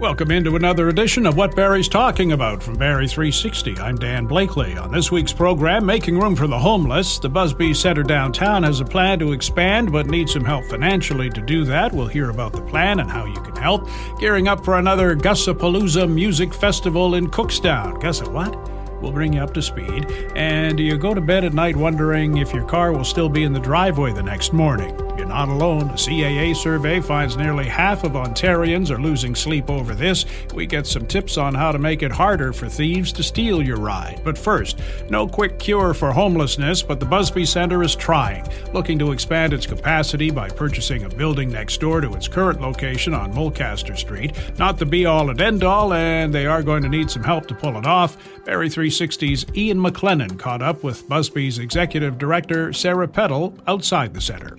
Welcome into another edition of What Barrie's Talking About from Barrie 360. I'm Dan Blakely. On this week's program, Making Room for the Homeless, the Busby Centre downtown has a plan to expand but needs some help financially to do that. We'll hear about the plan and how you can help. Gearing up for another Gussapolooza Music Festival in Cookstown. Guess what? We'll bring you up to speed. And you go to bed at night wondering if your car will still be in the driveway the next morning. You're not alone. A CAA survey finds nearly half of Ontarians are losing sleep over this. We get some tips on how to make it harder for thieves to steal your ride. But first, no quick cure for homelessness, but the Busby Centre is trying, looking to expand its capacity by purchasing a building next door to its current location on Mulcaster Street. Not the be-all and end-all, and they are going to need some help to pull it off. Barrie 360's Ian MacLennan caught up with Busby's Executive Director, Sarah Peddle, outside the centre.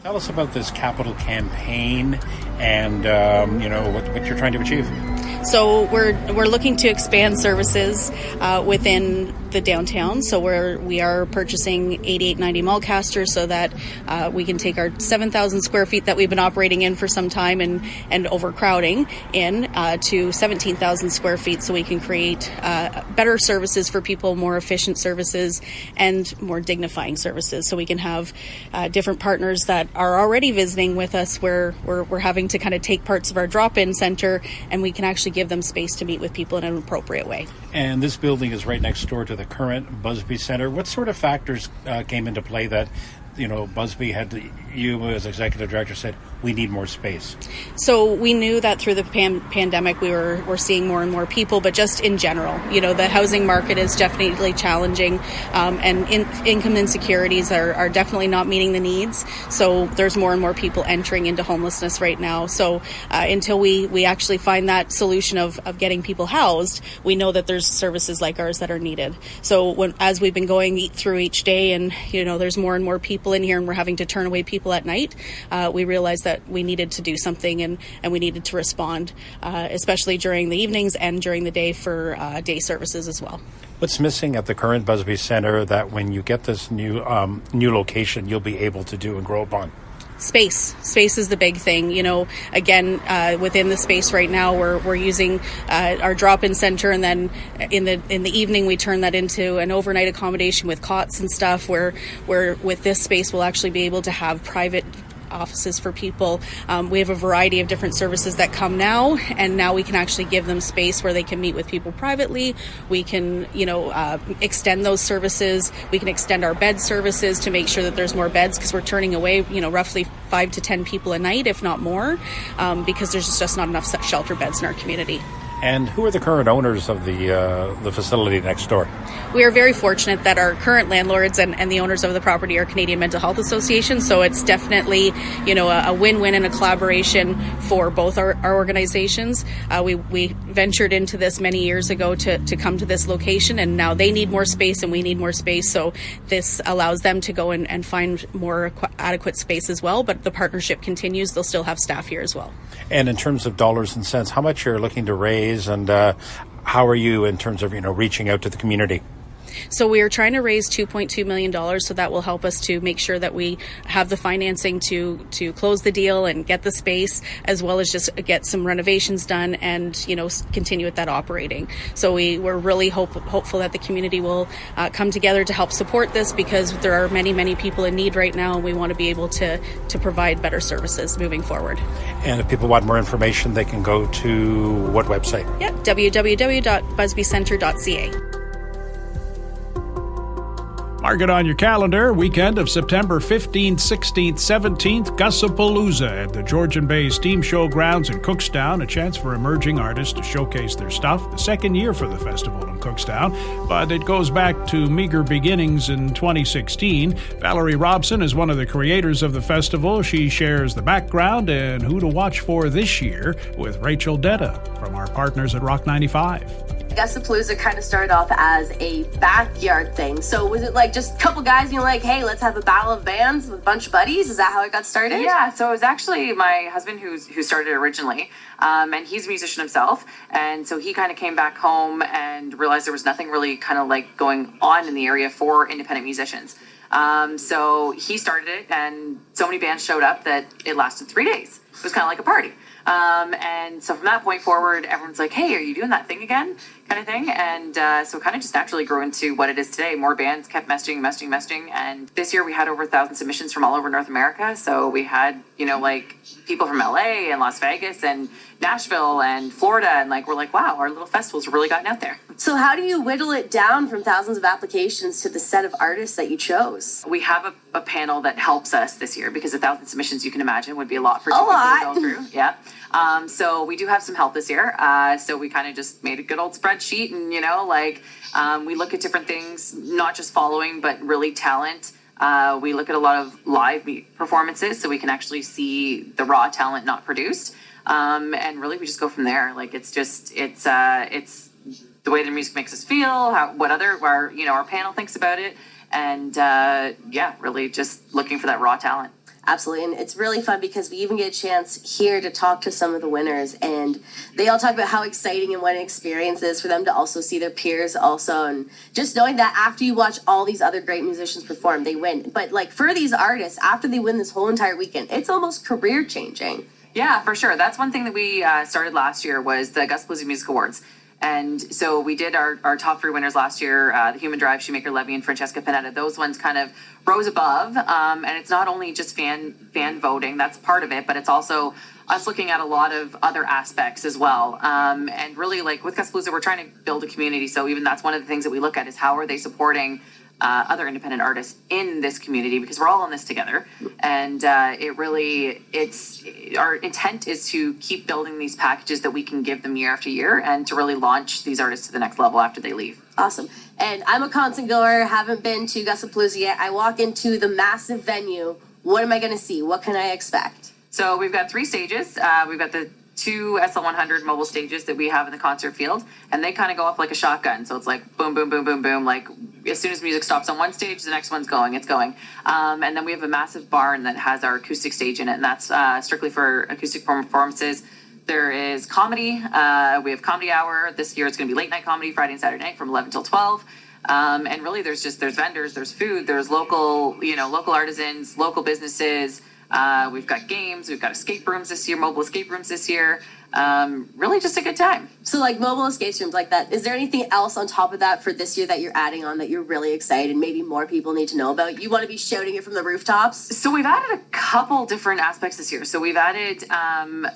Tell us about this capital campaign and, what you're trying to achieve. So we're looking to expand services within the downtown. So we are purchasing 8890 Mulcaster so that we can take our 7,000 square feet that we've been operating in for some time and overcrowding in to 17,000 square feet so we can create better services for people, more efficient services, and more dignifying services. So we can have different partners that are already visiting with us where we're having to kind of take parts of our drop-in center and we can actually give them space to meet with people in an appropriate way. And this building is right next door to the current Busby Centre. What sort of factors came into play that, Busby had, you as executive director said, we need more space? So we knew that through the pandemic we were seeing more and more people, but just in general, the housing market is definitely challenging, and income insecurities are definitely not meeting the needs. So there's more and more people entering into homelessness right now. So until we actually find that solution of getting people housed, we know that there's services like ours that are needed. So as we've been going through each day and, there's more and more people in here and we're having to turn away people at night, we realized that we needed to do something and we needed to respond, especially during the evenings and during the day for day services as well. What's missing at the current Busby Centre that when you get this new location you'll be able to do and grow upon? Space is the big thing. Again, within the space right now, we're using our drop-in center, and then in the evening we turn that into an overnight accommodation with cots and stuff. Where with this space we'll actually be able to have private offices for people. We have a variety of different services that come now, and now we can actually give them space where they can meet with people privately. We can, extend those services. We can extend our bed services to make sure that there's more beds because we're turning away, roughly 5 to 10 people a night, if not more, because there's just not enough shelter beds in our community. And who are the current owners of the facility next door? We are very fortunate that our current landlords and the owners of the property are Canadian Mental Health Association, so it's definitely, a win-win and a collaboration for both our organizations. We ventured into this many years ago to come to this location, and now they need more space and we need more space, so this allows them to go and find more adequate space as well, but the partnership continues. They'll still have staff here as well. And in terms of dollars and cents, how much you're looking to raise, and how are you in terms of reaching out to the community? So we are trying to raise $2.2 million, so that will help us to make sure that we have the financing to close the deal and get the space, as well as just get some renovations done and, continue with that operating. So we're really hopeful that the community will come together to help support this, because there are many, many people in need right now, and we want to be able to provide better services moving forward. And if people want more information, they can go to what website? Yeah, www.busbycentre.ca. Mark it on your calendar. Weekend of September 15th, 16th, 17th, Gussapolooza at the Georgian Bay Steam Show grounds in Cookstown. A chance for emerging artists to showcase their stuff. The second year for the festival in Cookstown, but it goes back to meager beginnings in 2016. Valerie Robson is one of the creators of the festival. She shares the background and who to watch for this year with Rachel Detta from our partners at Rock 95. Gussapolooza kind of started off as a backyard thing. So was it like just a couple guys being like, hey, let's have a battle of bands with a bunch of buddies? Is that how it got started? Yeah, so it was actually my husband who started it originally, and he's a musician himself. And so he kind of came back home and realized there was nothing really kind of like going on in the area for independent musicians. So he started it, and so many bands showed up that it lasted 3 days. It was kind of like a party. And so from that point forward, everyone's like, hey, are you doing that thing again? Kind of thing. And so kind of just naturally grew into what it is today. More bands kept messaging. And this year we had over 1,000 submissions from all over North America. So we had, like people from LA and Las Vegas and Nashville and Florida. And we're like, wow, our little festival's really gotten out there. So how do you whittle it down from thousands of applications to the set of artists that you chose? We have a panel that helps us this year because 1,000 submissions, you can imagine, would be a lot for two people to go through. Yeah. So we do have some help this year. So we kind of just made a good old spreadsheet and, we look at different things, not just following, but really talent. We look at a lot of live performances so we can actually see the raw talent not produced. And really we just go from there. It's the way the music makes us feel, our panel thinks about it. And really just looking for that raw talent. Absolutely. And it's really fun because we even get a chance here to talk to some of the winners, and they all talk about how exciting and what an experience it is for them to also see their peers also, and just knowing that after you watch all these other great musicians perform, they win. But for these artists, after they win this whole entire weekend, it's almost career changing. Yeah, for sure. That's one thing that we started last year was the Gussapolooza Music Awards. And so we did our top 3 winners last year, The Human Drive, Shoemaker Levy, and Francesca Panetta. Those ones kind of rose above. And it's not only just fan voting, that's part of it, but it's also us looking at a lot of other aspects as well. And really, with Gussapolooza, we're trying to build a community. So even that's one of the things that we look at is how are they supporting other independent artists in this community, because we're all in this together. And our intent is to keep building these packages that we can give them year after year and to really launch these artists to the next level after they leave. Awesome. And I'm a constant goer, haven't been to Gussapolooza yet. I walk into the massive venue. What am I going to see? What can I expect? So we've got 3 stages. We've got the 2 SL100 mobile stages that we have in the concert field, and they kind of go off like a shotgun. So it's boom, boom, boom, boom, boom. As soon as music stops on one stage, the next one's going. It's going. And then we have a massive barn that has our acoustic stage in it, and that's strictly for acoustic performances. There is comedy. We have comedy hour. This year it's going to be late night comedy, Friday and Saturday night from 11 till 12. And really there's vendors, there's food, there's local artisans, local businesses. We've got games, we've got escape rooms this year, mobile escape rooms this year. Really just a good time. So mobile escape rooms like that, is there anything else on top of that for this year that you're adding on that you're really excited and maybe more people need to know about? You want to be shouting it from the rooftops? So we've added a couple different aspects this year. So we've added,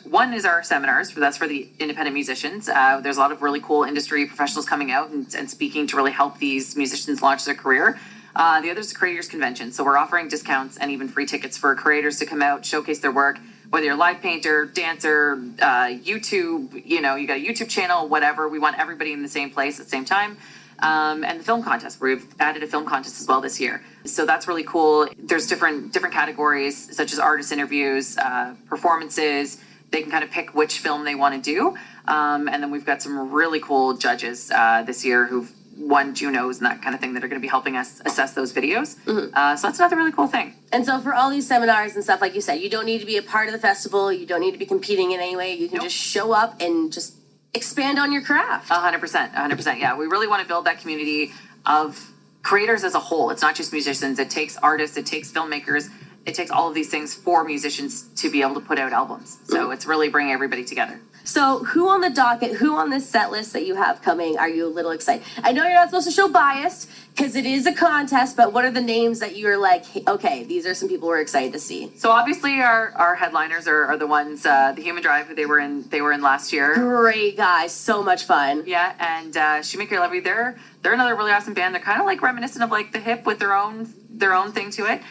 one is our seminars, that's for the independent musicians. There's a lot of really cool industry professionals coming out and speaking to really help these musicians launch their career. The other is the Creators Convention. So we're offering discounts and even free tickets for creators to come out, showcase their work, whether you're a live painter, dancer, YouTube, you got a YouTube channel, whatever. We want everybody in the same place at the same time. And the film contest, we've added a film contest as well this year. So that's really cool. There's different categories, such as artist interviews, performances. They can kind of pick which film they want to do. And then we've got some really cool judges this year who've won Junos and that kind of thing that are going to be helping us assess those videos. So that's another really cool thing. And so for all these seminars and stuff, like you said, you don't need to be a part of the festival. You don't need to be competing in any way. You can just show up and just expand on your craft. 100%. Yeah, we really want to build that community of creators as a whole. It's not just musicians. It takes artists. It takes filmmakers. It takes all of these things for musicians to be able to put out albums. So it's really bringing everybody together. So who on the docket, who on this set list that you have coming are you a little excited? I know you're not supposed to show bias because it is a contest, but what are the names that you're like, hey, okay, these are some people we're excited to see? So obviously our headliners are the ones, The Human Drive, who they were in last year. Great guys, so much fun. Yeah, and Shoemaker Levy, they're another really awesome band. They're kind of reminiscent of the Hip with their own thing to it.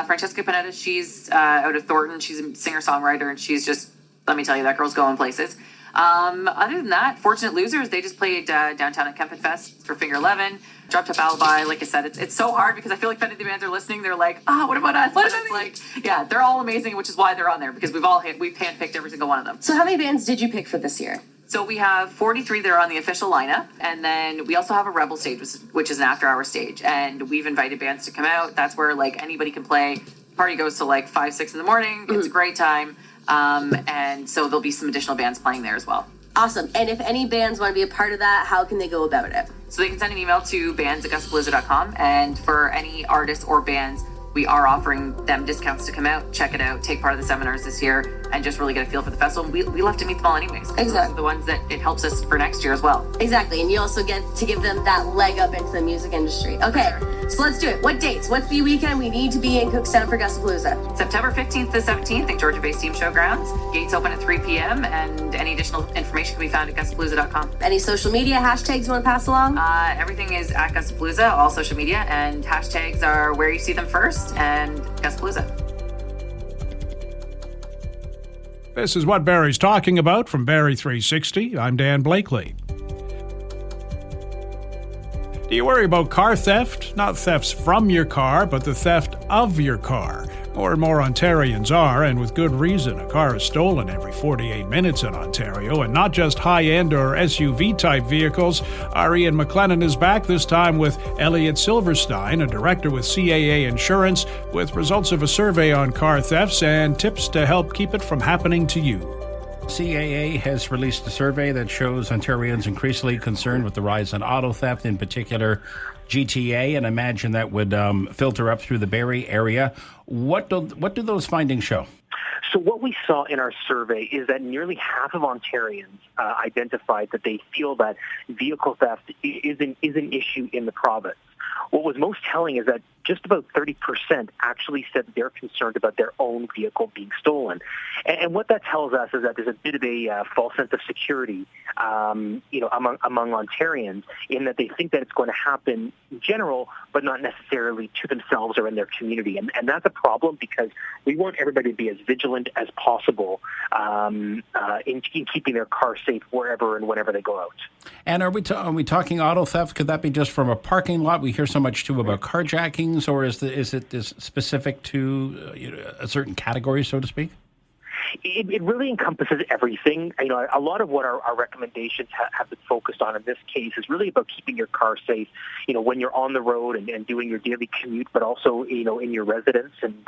Francesca Panetta, she's out of Thornton. She's a singer-songwriter, and she's just, let me tell you, that girl's going places. Other than that, Fortunate Losers, they just played downtown at Kempin Fest for Finger 11. Dropped Up Alibi, like I said, it's so hard because I feel like many of the bands are listening. They're like, what about us? What about me? Yeah, they're all amazing, which is why they're on there, because we've handpicked every single one of them. So how many bands did you pick for this year? So we have 43 that are on the official lineup, and then we also have a Rebel stage, which is an after-hour stage, and we've invited bands to come out. That's where anybody can play. Party goes to 5, 6 in the morning. It's a great time. And so there'll be some additional bands playing there as well. Awesome. And if any bands want to be a part of that, how can they go about it? So they can send an email to bands@gussapolooza.com, and for any artists or bands, we are offering them discounts to come out, check it out, take part of the seminars this year, and just really get a feel for the festival. We love to meet them all anyways. Exactly. Those are the ones that it helps us for next year as well. Exactly, and you also get to give them that leg up into the music industry. Okay, so let's do it. What dates? What's the weekend we need to be in Cookstown for Gussapolooza? September 15th to 17th at Georgian Bay Steam Show grounds. Gates open at 3 p.m. and any additional information can be found at gussapolooza.com. Any social media hashtags you want to pass along? Everything is at Gussapolooza, all social media, and hashtags are where you see them first and Gussapolooza. This is What Barrie's Talking About from Barrie 360. I'm Dan Blakely. Do you worry about car theft? Not thefts from your car, but the theft of your car. More and more Ontarians are, and with good reason. A car is stolen every 48 minutes in Ontario, and not just high-end or SUV-type vehicles. Our Ian MacLennan is back, this time with Elliot Silverstein, a director with CAA Insurance, with results of a survey on car thefts and tips to help keep it from happening to you. CAA has released a survey that shows Ontarians increasingly concerned with the rise in auto theft, in particular GTA, and I imagine that would filter up through the Barrie area. What do those findings show? So what we saw in our survey is that nearly half of Ontarians identified that they feel that vehicle theft is an issue in the province. What was most telling is that just about 30% actually said they're concerned about their own vehicle being stolen. And what that tells us is that there's a bit of a false sense of security, among Ontarians, in that they think that it's going to happen in general, but not necessarily to themselves or in their community. And that's a problem because we want everybody to be as vigilant as possible in keeping their car safe wherever and whenever they go out. And are we talking auto theft? Could that be just from a parking lot? We hear so much too about carjackings, or is it specific to a certain category, so to speak? It really encompasses everything. A lot of what our recommendations have been focused on in this case is really about keeping your car safe, when you're on the road and doing your daily commute, but also, in your residence, and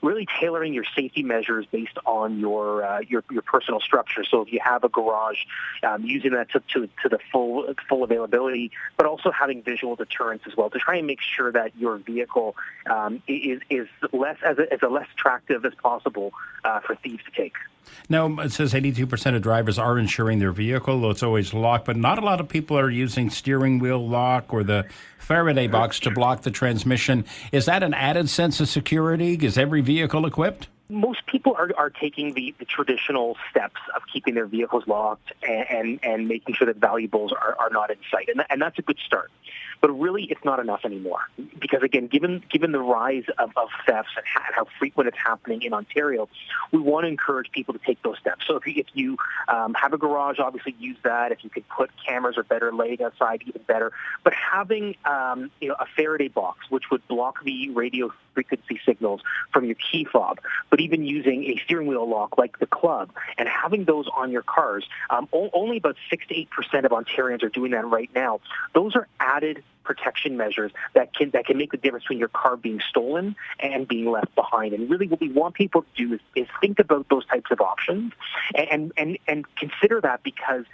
really tailoring your safety measures based on your personal structure. So if you have a garage, using that to the full availability, but also having visual deterrence as well to try and make sure that your vehicle is less as less attractive as possible for thieves to take. Now, it says 82% of drivers are insuring their vehicle, though it's always locked, but not a lot of people are using steering wheel lock or the Faraday box to block the transmission. Is that an added sense of security? Is every vehicle equipped? Most people are taking the traditional steps of keeping their vehicles locked and making sure that valuables are not in sight. And that's a good start. But really, it's not enough anymore. Because, again, given the rise of thefts and how frequent it's happening in Ontario, we want to encourage people to take those steps. So if you have a garage, obviously use that. If you could put cameras or better lighting outside, even better. But having a Faraday box, which would block the radio frequency signals from your key fob, but even using a steering wheel lock like the Club, and having those on your cars, only about 6 to 8% of Ontarians are doing that right now. Those are added protection measures that can make the difference between your car being stolen and being left behind. And really what we want people to do is think about those types of options and consider that because,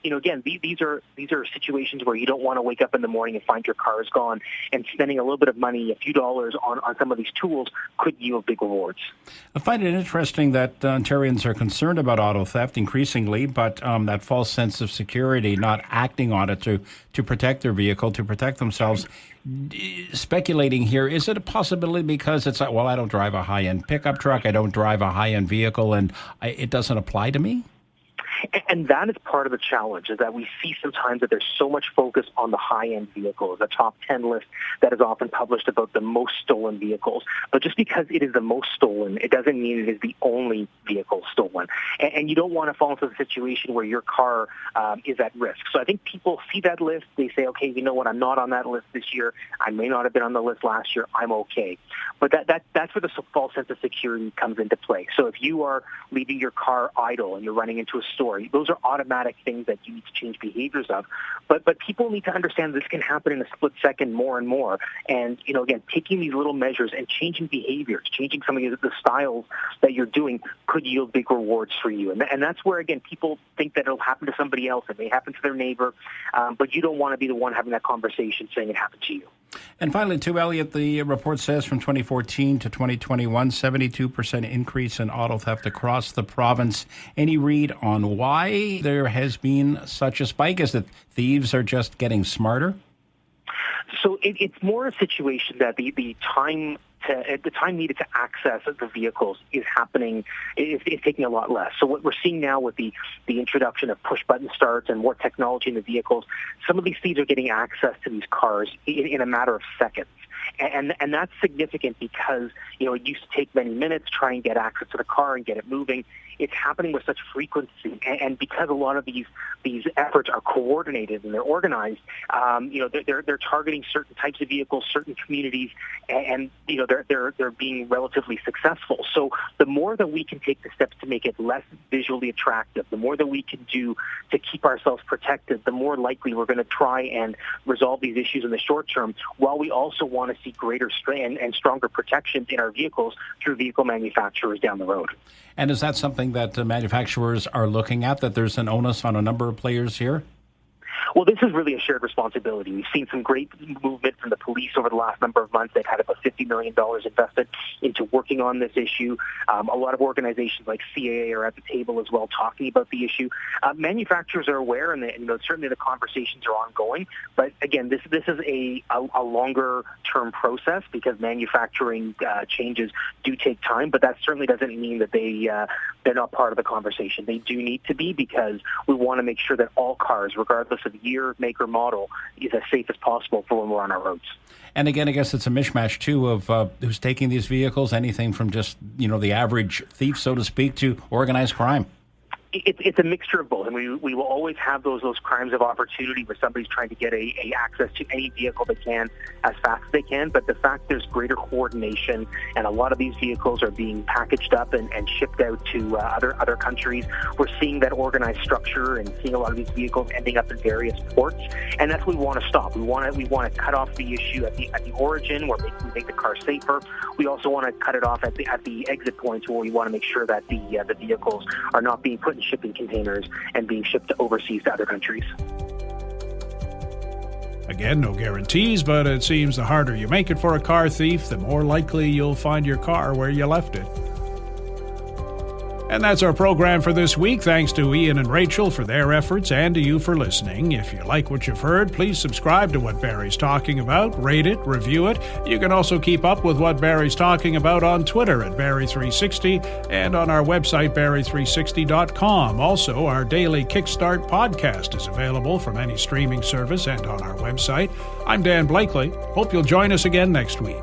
again, these are situations where you don't want to wake up in the morning and find your car is gone, and spending a little bit of money, a few dollars on some of these tools could yield big rewards. I find it interesting that Ontarians are concerned about auto theft increasingly, but that false sense of security, not acting on it to protect their vehicle, to protect themselves. Speculating here, is it a possibility because it's like, well, I don't drive a high-end pickup truck, I don't drive a high-end vehicle, and it doesn't apply to me? And that is part of the challenge, is that we see sometimes that there's so much focus on the high-end vehicles, the top 10 list that is often published about the most stolen vehicles. But just because it is the most stolen, it doesn't mean it is the only vehicle stolen. And you don't want to fall into the situation where your car is at risk. So I think people see that list, they say, okay, you know what, I'm not on that list this year. I may not have been on the list last year. I'm okay. But that's where the false sense of security comes into play. So if you are leaving your car idle and you're running into a store, those are automatic things that you need to change behaviors of. But people need to understand this can happen in a split second more and more. And, again, taking these little measures and changing behaviors, changing some of the styles that you're doing could yield big rewards for you. And that's where, again, people think that it'll happen to somebody else. It may happen to their neighbor, but you don't want to be the one having that conversation saying it happened to you. And finally, too, Elliot, the report says from 2014 to 2021, 72% increase in auto theft across the province. Any read on why there has been such a spike? Is it thieves are just getting smarter? So it's more a situation that the time needed to access the vehicles is taking a lot less. So what we're seeing now with the introduction of push-button starts and more technology in the vehicles, some of these thieves are getting access to these cars in a matter of seconds. And that's significant because, it used to take many minutes to try and get access to the car and get it moving. It's happening with such frequency, and because a lot of these efforts are coordinated and they're organized, they're targeting certain types of vehicles, certain communities, and they're being relatively successful. So the more that we can take the steps to make it less visually attractive, the more that we can do to keep ourselves protected, the more likely we're going to try and resolve these issues in the short term, while we also want to see greater strength and stronger protections in our vehicles through vehicle manufacturers down the road. And is that something that manufacturers are looking at, that there's an onus on a number of players here? Well, this is really a shared responsibility. We've seen some great movement from the police over the last number of months. They've had about $50 million invested into working on this issue. A lot of organizations like CAA are at the table as well talking about the issue. Manufacturers are aware, and certainly the conversations are ongoing. But again, this is a longer-term process because manufacturing changes do take time. But that certainly doesn't mean that they're not part of the conversation. They do need to be, because we want to make sure that all cars, regardless of year, make, or model, is as safe as possible for when we're on our roads. And again, I guess it's a mishmash, too, of who's taking these vehicles, anything from just, the average thief, so to speak, to organized crime. It's a mixture of both, and we will always have those crimes of opportunity where somebody's trying to get a access to any vehicle they can as fast as they can. But the fact there's greater coordination, and a lot of these vehicles are being packaged up and shipped out to other countries. We're seeing that organized structure and seeing a lot of these vehicles ending up in various ports, and that's what we want to stop. We want to cut off the issue at the origin, where we make the car safer. We also want to cut it off at the exit points, where we want to make sure that the vehicles are not being put in shipping containers and being shipped overseas to other countries. Again, no guarantees, but it seems the harder you make it for a car thief, the more likely you'll find your car where you left it. And that's our program for this week. Thanks to Ian and Rachel for their efforts, and to you for listening. If you like what you've heard, please subscribe to What Barrie's Talking About, rate it, review it. You can also keep up with What Barrie's Talking About on Twitter at Barrie360 and on our website, Barrie360.com. Also, our daily Kickstart podcast is available from any streaming service and on our website. I'm Dan Blakely. Hope you'll join us again next week.